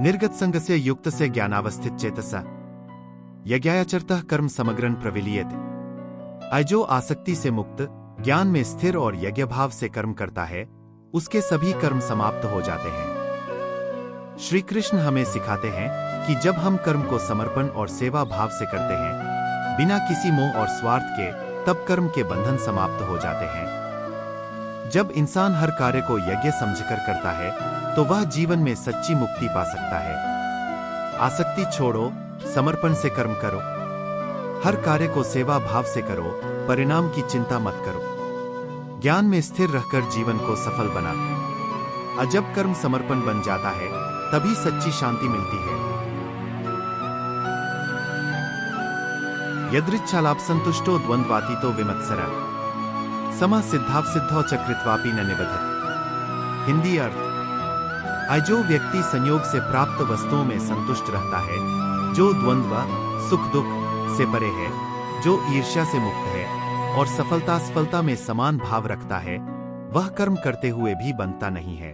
निर्गत संगस्य युक्तस्य ज्ञानावस्थित चेतसा यज्ञाचरतः कर्म समग्रन प्रविलीयते। जो आसक्ति से मुक्त, ज्ञान में स्थिर और यज्ञ भाव से कर्म करता है, उसके सभी कर्म समाप्त हो जाते हैं। श्री कृष्ण हमें सिखाते हैं कि जब हम कर्म को समर्पण और सेवा भाव से करते हैं, बिना किसी मोह और स्वार्थ के, तब कर्म के बंधन समाप्त हो जाते हैं। जब इंसान हर कार्य को यज्ञ समझकर करता है, तो वह जीवन में सच्ची मुक्ति पा सकता है। आसक्ति छोड़ो, समर्पण से कर्म करो। हर कार्य को सेवा भाव से करो, परिणाम की चिंता मत करो। ज्ञान में स्थिर रहकर जीवन को सफल बना। जब कर्म समर्पण बन जाता है, तभी सच्ची शांति मिलती है। यदृच्छालाभ संतुष्टो द्वंद्वातीतो विमत्सरा समा सिद्धाव सिद्धौ चक्रित्वापि न निबधत। हिंदी अर्थ: जो व्यक्ति संयोग से प्राप्त वस्तुओं में संतुष्ट रहता है, जो द्वंद्व सुख दुख से परे है, जो ईर्ष्या से मुक्त है और सफलता असफलता में समान भाव रखता है, वह कर्म करते हुए भी बंधता नहीं है।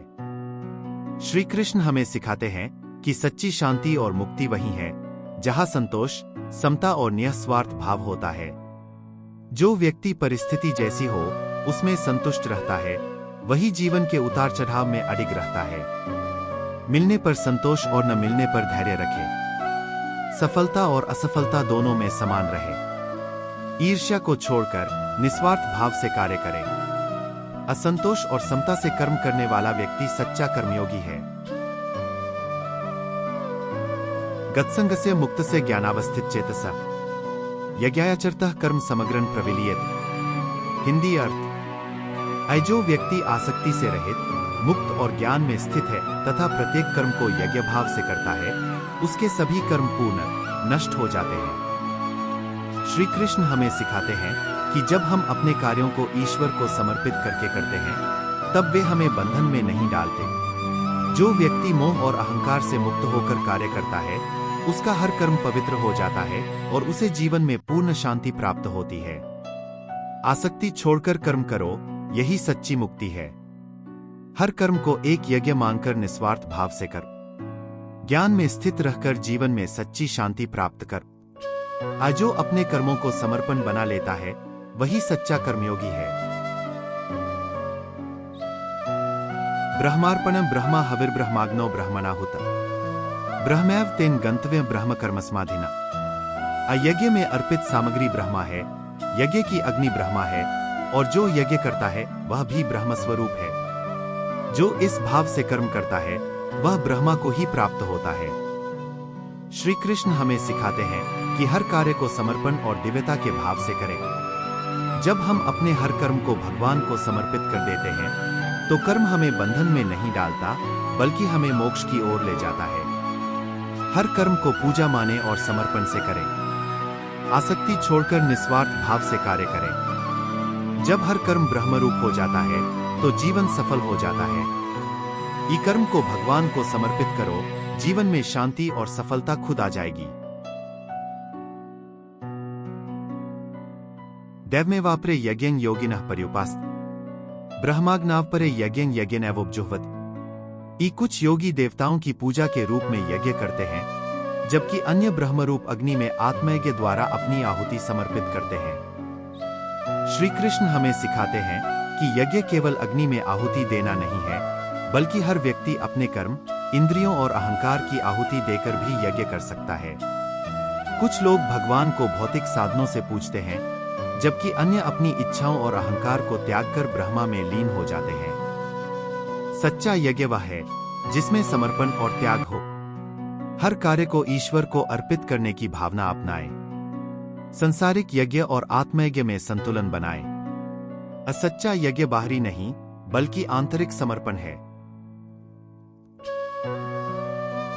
श्री कृष्ण हमें सिखाते हैं कि सच्ची शांति और मुक्ति वही है जहां संतोष, समता और निस्वार्थ भाव होता है। जो व्यक्ति परिस्थिति जैसी हो उसमें संतुष्ट रहता है, वही जीवन के उतार चढ़ाव में अडिग रहता है। मिलने पर संतोष और न मिलने पर धैर्य रखे। सफलता और असफलता दोनों में समान रहे। ईर्ष्या को छोड़कर निस्वार्थ भाव से कार्य करे। असंतोष और समता से कर्म करने वाला व्यक्ति सच्चा कर्मयोगी है। गतसंगस्य मुक्तस्य ज्ञानावस्थित चेतसा यज्ञाचरतः कर्म समग्रन प्रविलीयते। हिंदी अर्थ: जो व्यक्ति आसक्ति से रहित, मुक्त और ज्ञान में स्थित है तथा प्रत्येक कर्म को यज्ञ भाव से करता है, उसके सभी कर्म पूर्ण नष्ट हो जाते हैं। श्री कृष्ण हमें सिखाते हैं कि जब हम अपने कार्यों को ईश्वर को समर्पित करके करते हैं, तब वे हमें बंधन में नहीं डालते। जो व्यक्ति मोह और अहंकार से मुक्त होकर कार्य करता है, उसका हर कर्म पवित्र हो जाता है और उसे जीवन में पूर्ण शांति प्राप्त होती है। आसक्ति छोड़कर कर्म करो, यही सच्ची मुक्ति है। हर कर्म को एक यज्ञ मानकर निस्वार्थ भाव से कर। ज्ञान में स्थित रहकर जीवन में सच्ची शांति प्राप्त कर। जो अपने कर्मों को समर्पण बना लेता है, वही सच्चा कर्मयोगी है। ब्रह्मार्पणम ब्रह्मा हविर्ब्रह्माग्नो ब्रह्मणाहुत ब्रह्मैव तेन गंतव्य ब्रह्म कर्मस्माधिना। यज्ञ में अर्पित सामग्री ब्रह्मा है, यज्ञ की अग्नि ब्रह्मा है, और जो यज्ञ करता है वह भी ब्रह्म स्वरूप है। जो इस भाव से कर्म करता है, वह ब्रह्मा को ही प्राप्त होता है। श्री कृष्ण हमें सिखाते हैं कि हर कार्य को समर्पण और दिव्यता के भाव से करें। जब हम अपने हर कर्म को भगवान को समर्पित कर देते हैं, तो कर्म हमें बंधन में नहीं डालता, बल्कि हमें मोक्ष की ओर ले जाता है। हर कर्म को पूजा माने और समर्पण से करें। आसक्ति छोड़कर निस्वार्थ भाव से कार्य करें। जब हर कर्म ब्रह्मरूप हो जाता है, तो जीवन सफल हो जाता है। ये कर्म को भगवान को समर्पित करो, जीवन में शांति और सफलता खुद आ जाएगी। दैवमेवापरे यज्ञं योगिनः पर्युपासते ब्रह्माग्नावपरे यज्ञं यज्ञेनैवोपजुह्वति। कुछ योगी देवताओं की पूजा के रूप में यज्ञ करते हैं, जबकि अन्य ब्रह्मरूप अग्नि में आत्मयज्ञ द्वारा अपनी आहुति समर्पित करते हैं। श्री कृष्ण हमें सिखाते हैं कि यज्ञ केवल अग्नि में आहुति देना नहीं है, बल्कि हर व्यक्ति अपने कर्म, इंद्रियों और अहंकार की आहुति देकर भी यज्ञ कर सकता है। कुछ लोग भगवान को भौतिक साधनों से पूजते हैं, जबकि अन्य अपनी इच्छाओं और अहंकार को त्याग कर ब्रह्मा में लीन हो जाते हैं। सच्चा यज्ञ वह है जिसमें समर्पण और त्याग हो। हर कार्य को ईश्वर को अर्पित करने की भावना अपनाएं। संसारिक यज्ञ और आत्मयज्ञ में संतुलन बनाएं। सच्चा यज्ञ बाहरी नहीं, बल्कि आंतरिक समर्पण है।